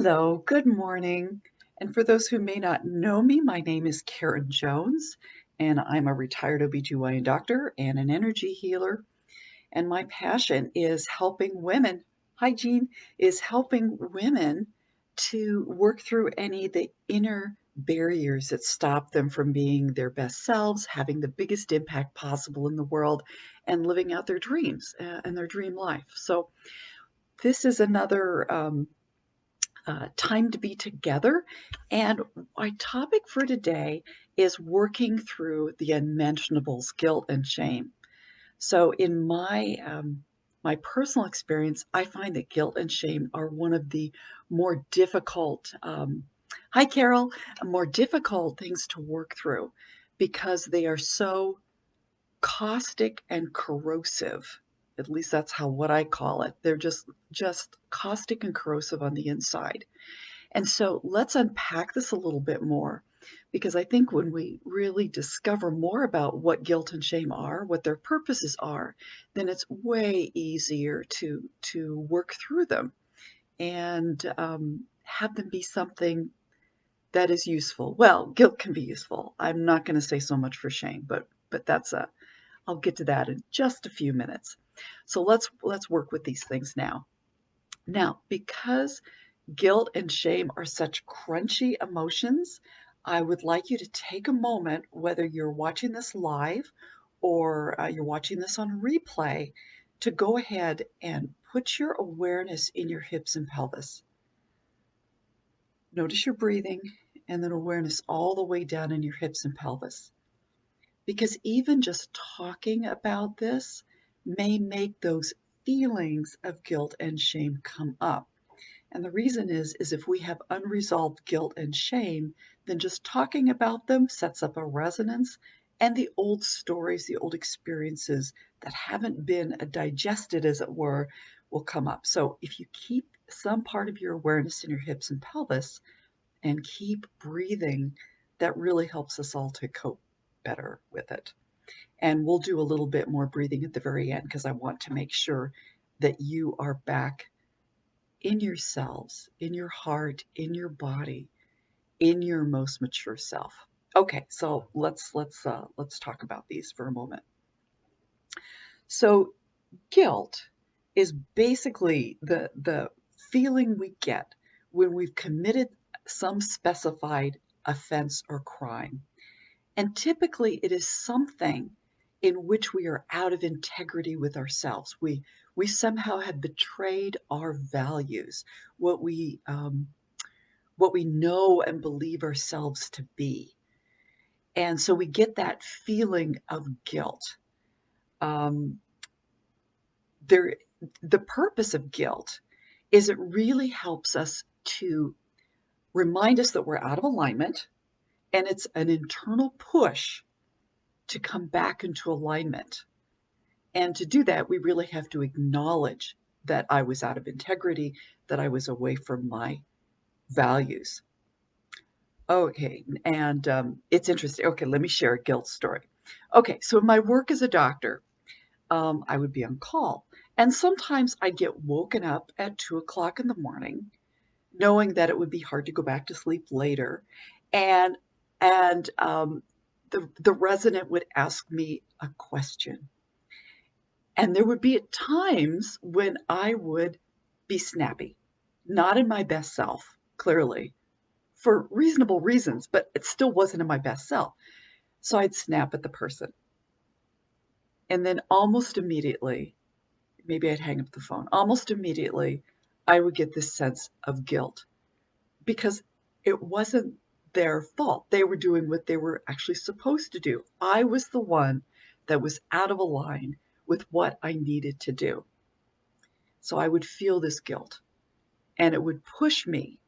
Hello, good morning. And for those who may not know me, my name is Karen Jones, and I'm a retired OBGYN doctor and an energy healer. And my passion is helping women, hygiene is helping women to work through any of the inner barriers that stop them from being their best selves, having the biggest impact possible in the world, and living out their dreams and their dream life. So, this is another time to be together. And my topic for today is working through the unmentionables, guilt and shame. So, in my personal experience, I find that guilt and shame are one of the more difficult. Hi, Carol. More difficult things to work through because they are so caustic and corrosive. At least that's how what I call it. They're just caustic and corrosive on the inside. And so let's unpack this a little bit more because I think when we really discover more about what guilt and shame are, what their purposes are, then it's way easier to work through them and have them be something that is useful. Well, guilt can be useful. I'm not going to say so much for shame, but that's a I'll get to that in just a few minutes. So let's work with these things now. Now, because guilt and shame are such crunchy emotions, I would like you to take a moment, whether you're watching this live or you're watching this on replay, to go ahead and put your awareness in your hips and pelvis. Notice your breathing and then awareness all the way down in your hips and pelvis. Because even just talking about this may make those feelings of guilt and shame come up. And the reason is if we have unresolved guilt and shame, then just talking about them sets up a resonance, and the old stories, the old experiences that haven't been digested, as it were, will come up. So if you keep some part of your awareness in your hips and pelvis and keep breathing, that really helps us all to cope better with it. And we'll do a little bit more breathing at the very end because I want to make sure that you are back in yourselves, in your heart, in your body, in your most mature self. Okay, so let's talk about these for a moment. So guilt is basically the feeling we get when we've committed some specified offense or crime. And typically it is something in which we are out of integrity with ourselves. We somehow have betrayed our values, what we um, what we know and believe ourselves to be. And so we get that feeling of guilt. Um, there, the purpose of guilt is it really helps us to remind us that we're out of alignment, and it's an internal push to come back into alignment. And to do that, we really have to acknowledge that I was out of integrity, that I was away from my values. Okay, and it's interesting. Okay, let me share a guilt story. Okay, so in my work as a doctor, I would be on call, and sometimes I'd get woken up at 2 o'clock in the morning, knowing that it would be hard to go back to sleep later, and and the resident would ask me a question, and there would be at times when I would be snappy, not in my best self, clearly, for reasonable reasons, but it still wasn't in my best self. So I'd snap at the person. And then almost immediately, maybe I'd hang up the phone. Almost immediately, I would get this sense of guilt because it wasn't their fault. They were doing what they were actually supposed to do. I was the one that was out of line with what I needed to do. So I would feel this guilt and it would push me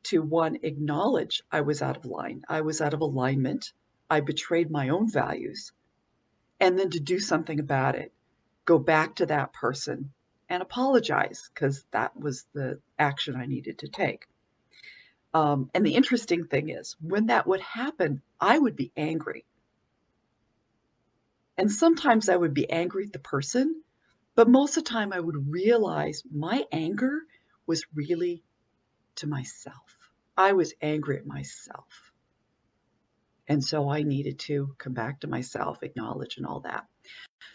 to one, acknowledge I was out of line. I was out of alignment. I betrayed my own values. And then to do something about it, go back to that person and apologize because that was the action I needed to take. And the interesting thing is, when that would happen, I would be angry. And sometimes I would be angry at the person, but most of the time I would realize my anger was really to myself. I was angry at myself. And so I needed to come back to myself, acknowledge, and all that.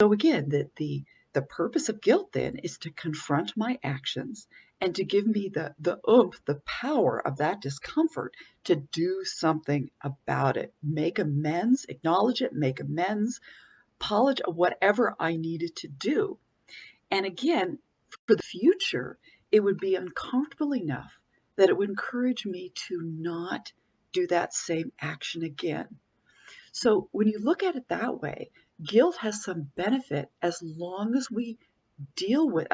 So again, the purpose of guilt then is to confront my actions and to give me the oomph, the power of that discomfort to do something about it, make amends, acknowledge it, make amends, apologize, whatever I needed to do. And again, for the future, it would be uncomfortable enough that it would encourage me to not do that same action again. So when you look at it that way, guilt has some benefit as long as we deal with,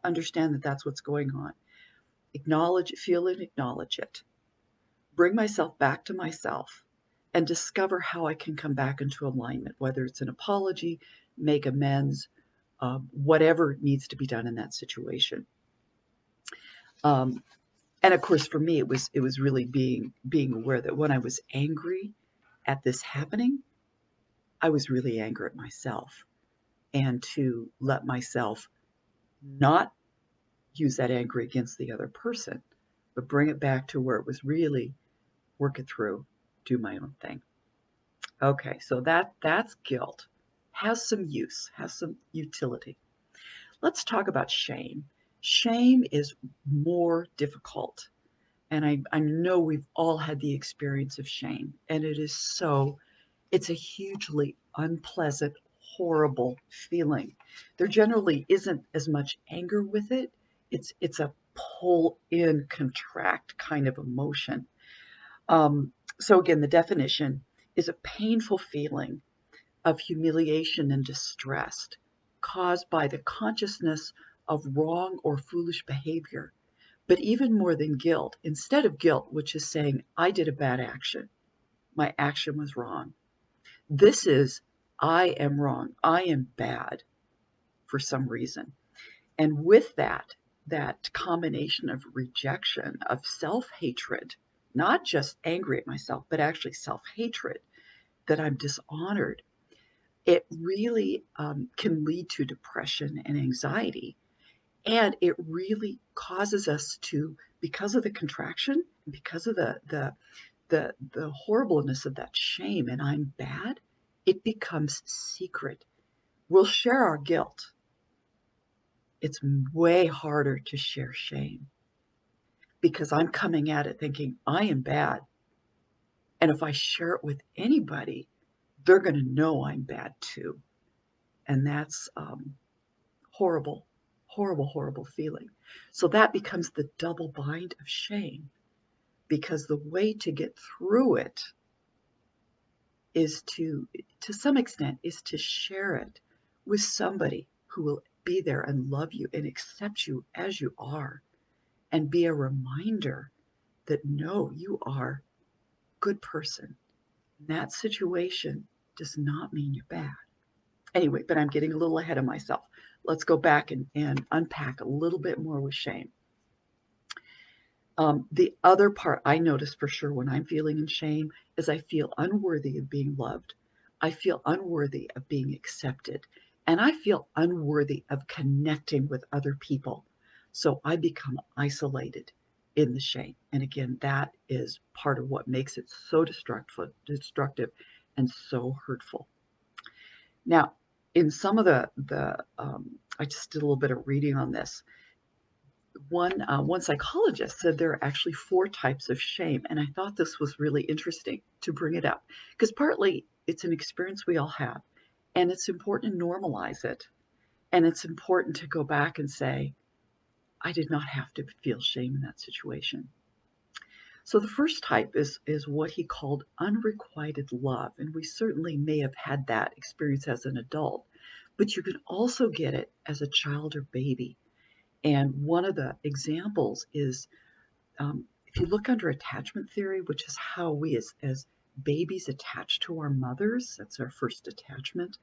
understand that that's what's going on. Acknowledge it, feel it, acknowledge it. Bring myself back to myself and discover how I can come back into alignment, whether it's an apology, make amends, whatever needs to be done in that situation. Um, and of course, for me, it was really being aware that when I was angry at this happening, I was really angry at myself, and to let myself not use that anger against the other person, but bring it back to where it was really work it through, do my own thing. Okay, so that's guilt. Has some use, has some utility. Let's talk about shame. Shame is more difficult. And I know we've all had the experience of shame, and it's a hugely unpleasant, horrible feeling. There generally isn't as much anger with it. It's a pull in, contract kind of emotion. Um, so again, the definition is a painful feeling of humiliation and distress caused by the consciousness of wrong or foolish behavior. But even more than guilt, instead of guilt, which is saying, I did a bad action, my action was wrong. This is, I am wrong, I am bad for some reason. And with that combination of rejection, of self hatred, not just angry at myself, but actually self hatred, that I'm dishonored, it really can lead to depression and anxiety. And it really causes us to, because of the contraction, because of the horribleness of that shame, and I'm bad, it becomes secret. We'll share our guilt. It's way harder to share shame because I'm coming at it thinking I am bad. And if I share it with anybody, they're going to know I'm bad too. And that's horrible, horrible, horrible feeling. So that becomes the double bind of shame because the way to get through it is to some extent, is to share it with somebody who will be there and love you and accept you as you are and be a reminder that no, you are a good person. That situation does not mean you're bad. Anyway, but I'm getting a little ahead of myself. Let's go back and unpack a little bit more with shame. The other part I notice for sure when I'm feeling in shame is I feel unworthy of being loved. I feel unworthy of being accepted. And I feel unworthy of connecting with other people. So I become isolated in the shame. And again, that is part of what makes it so destructive and so hurtful. Now, in some of I just did a little bit of reading on this. One psychologist said there are actually four types of shame, and I thought this was really interesting to bring it up because partly it's an experience we all have, and it's important to normalize it, and it's important to go back and say, I did not have to feel shame in that situation. So the first type is what he called unrequited love, and we certainly may have had that experience as an adult, but you can also get it as a child or baby. And one of the examples is if you look under attachment theory, which is how we as babies attach to our mothers, that's our first attachment.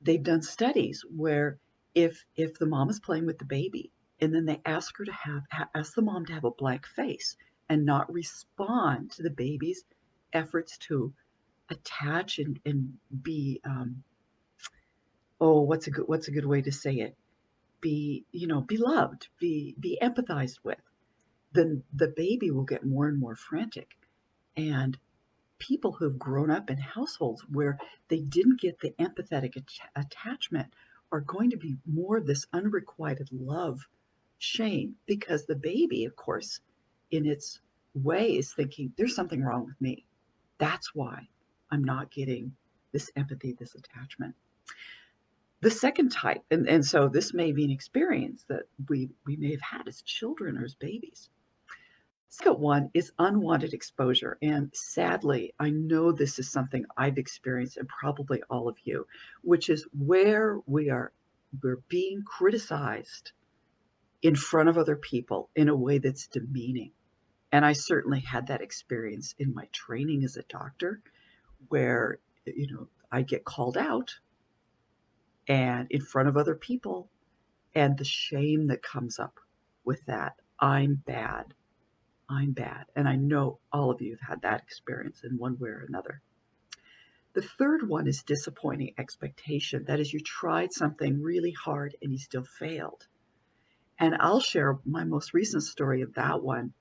They've done studies where if the mom is playing with the baby and then they ask her to ask the mom to have a blank face and not respond to the baby's efforts to attach and be what's a good way to say it, be, be loved, be empathized with, then the baby will get more and more frantic. And people who've grown up in households where they didn't get the empathetic attachment are going to be more of this unrequited love, shame, because the baby, of course, in its way is thinking, there's something wrong with me. That's why I'm not getting this empathy, this attachment. The second type, and so this may be an experience that we may have had as children or as babies. Second one is unwanted exposure. And sadly, I know this is something I've experienced and probably all of you, which is where we're being criticized in front of other people in a way that's demeaning. And I certainly had that experience in my training as a doctor where, I get called out and in front of other people and the shame that comes up with that. I'm bad. I'm bad. And I know all of you have had that experience in one way or another. The third one is disappointing expectation. That is, you tried something really hard and you still failed. And I'll share my most recent story of that one.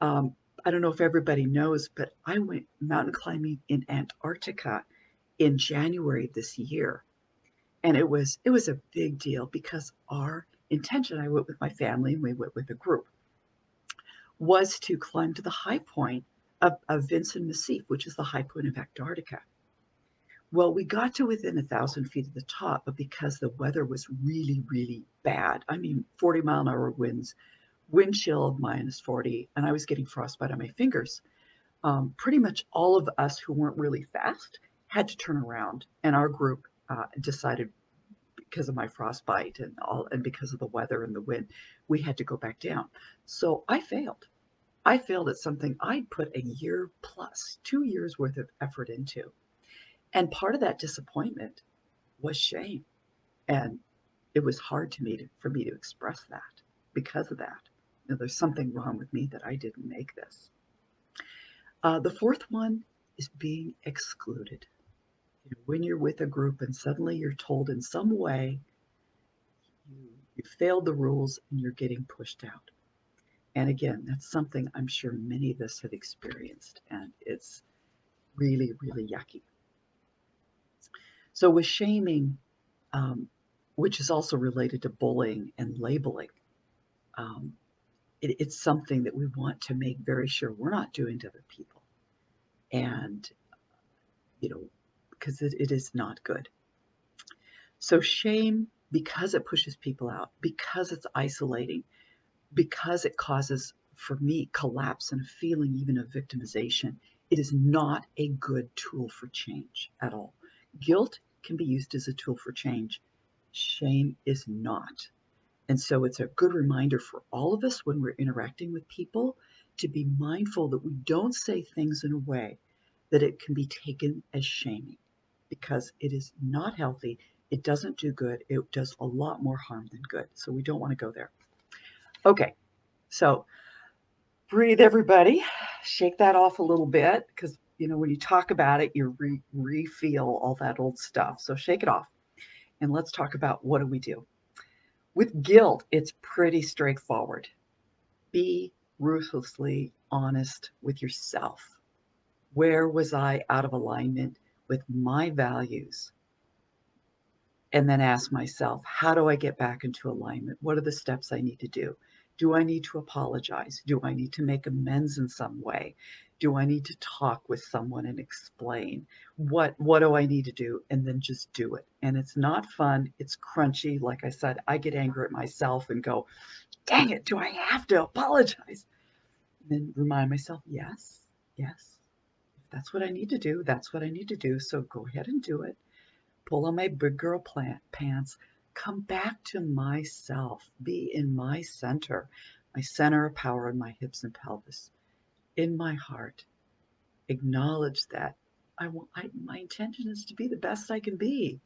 Um, I don't know if everybody knows, but I went mountain climbing in Antarctica in January this year. And it was a big deal because our intention, I went with my family and we went with a group, was to climb to the high point of Vincent Massif, which is the high point of Antarctica. Well, we got to within 1,000 feet of the top, but because the weather was really, really bad, I mean, 40-mile-an-hour winds, wind chill of -40, and I was getting frostbite on my fingers. Pretty much all of us who weren't really fast had to turn around, and our group decided because of my frostbite and because of the weather and the wind, we had to go back down. So I failed. I failed at something I'd put a year plus, 2 years worth of effort into. And part of that disappointment was shame. And it was hard for me to express that because of that. There's something wrong with me that I didn't make this. The fourth one is being excluded. When you're with a group and suddenly you're told in some way you failed the rules and you're getting pushed out. And again, that's something I'm sure many of us have experienced, and it's really, really yucky. So, with shaming, um, which is also related to bullying and labeling, um, it's something that we want to make very sure we're not doing to other people. And, you know, because it is not good. So, shame, because it pushes people out, because it's isolating, because it causes, for me, collapse and a feeling even of victimization, it is not a good tool for change at all. Guilt can be used as a tool for change. Shame is not. And so it's a good reminder for all of us when we're interacting with people to be mindful that we don't say things in a way that it can be taken as shaming because it is not healthy. It doesn't do good. It does a lot more harm than good. So we don't want to go there. Okay, so breathe, everybody. Shake that off a little bit because, when you talk about it, you re-feel all that old stuff. So shake it off. And let's talk about what do we do. With guilt, it's pretty straightforward. Be ruthlessly honest with yourself. Where was I out of alignment with my values? And then ask myself, how do I get back into alignment? What are the steps I need to do? Do I need to apologize? Do I need to make amends in some way? Do I need to talk with someone and explain what do I need to do? And then just do it. And it's not fun. It's crunchy. Like I said, I get angry at myself and go, dang it, do I have to apologize? And then remind myself, yes, yes. If that's what I need to do, that's what I need to do. So go ahead and do it. Pull on my big girl pants, come back to myself, be in my center of power in my hips and pelvis, in my heart. Acknowledge that my intention is to be the best I can be.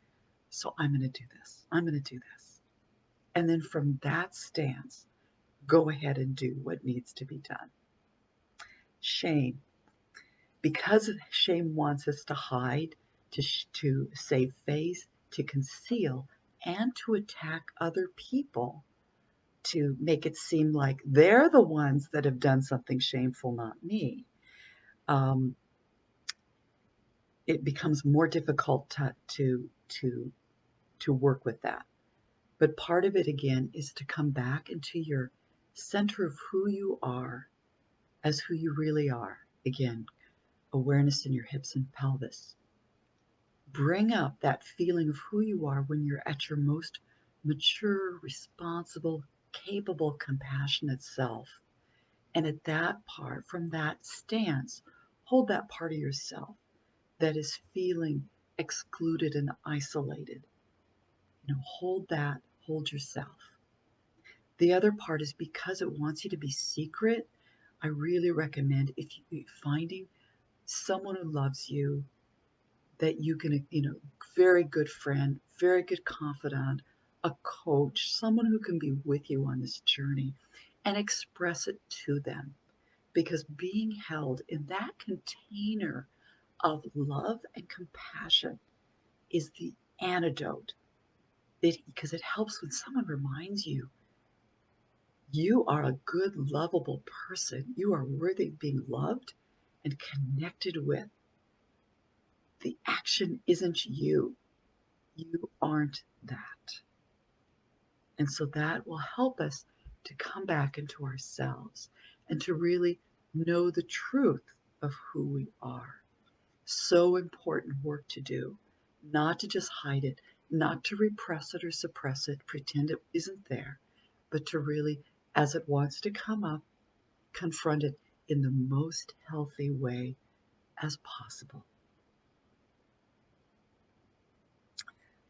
So I'm going to do this. I'm going to do this. And then from that stance, go ahead and do what needs to be done. Shame. Because shame wants us to hide, to save face, to conceal, and to attack other people, to make it seem like they're the ones that have done something shameful, not me, um, it becomes more difficult to work with that. But part of it again is to come back into your center of who you are as who you really are. Again, awareness in your hips and pelvis. Bring up that feeling of who you are when you're at your most mature, responsible, capable, compassionate self. And at that part, from that stance, hold that part of yourself that is feeling excluded and isolated. Hold that, hold yourself. The other part is because it wants you to be secret. I really recommend if you finding someone who loves you, that you can, very good friend, very good confidant, a coach, someone who can be with you on this journey and express it to them. Because being held in that container of love and compassion is the antidote. Because it helps when someone reminds you you are a good, lovable person. You are worthy of being loved and connected with. The action isn't you. You aren't that. And so that will help us to come back into ourselves and to really know the truth of who we are. So important work to do, not to just hide it, not to repress it or suppress it, pretend it isn't there, but to really, as it wants to come up, confront it in the most healthy way as possible.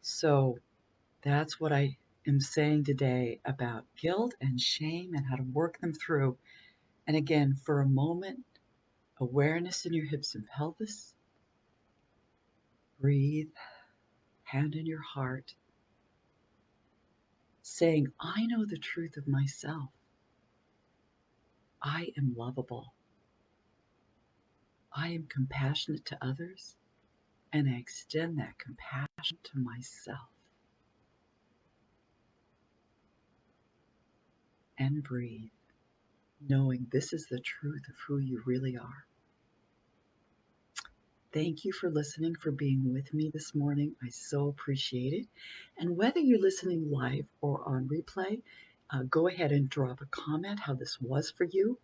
So that's what I am saying today about guilt and shame and how to work them through. And again, for a moment, awareness in your hips and pelvis. Breathe, hand in your heart, saying, I know the truth of myself. I am lovable. I am compassionate to others, and I extend that compassion to myself. And breathe, knowing this is the truth of who you really are. Thank you for listening, for being with me this morning. I so appreciate it. And whether you're listening live or on replay, go ahead and drop a comment how this was for you.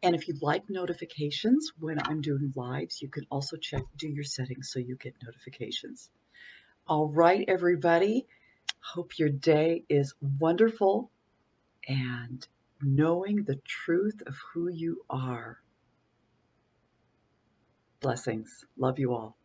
And if you'd like notifications when I'm doing lives, you can also do your settings so you get notifications. All right, everybody. Hope your day is wonderful and knowing the truth of who you are. Blessings. Love you all.